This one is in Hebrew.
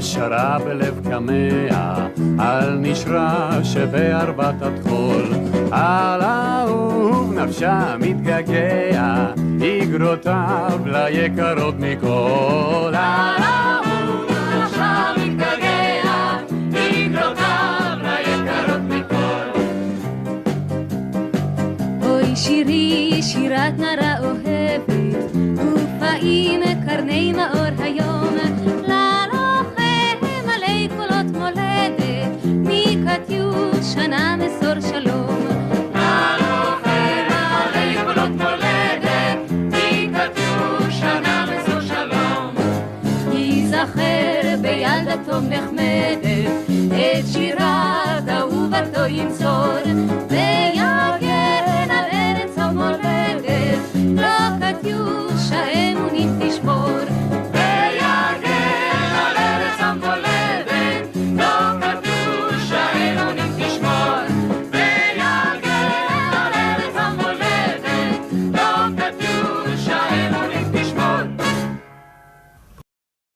שרה בלב כמאה, על נשרה שבערבת התחול, על אהוב נפשה מתגעגע, איגרותיו ליקרות מכל. על אהוב נפשה מתגעגע, איגרותיו ליקרות מכל. אוי שירי, שירת נערה אוהבת, ופעים קרני מאור היום, ללוחם עלי קולות מולדת, מקטיוש שנה מסור שלום. ללוחם עלי קולות מולדת, מקטיוש שנה מסור שלום. ייזכר בילדתו נחמדת, את שירת אהובתו ינצור.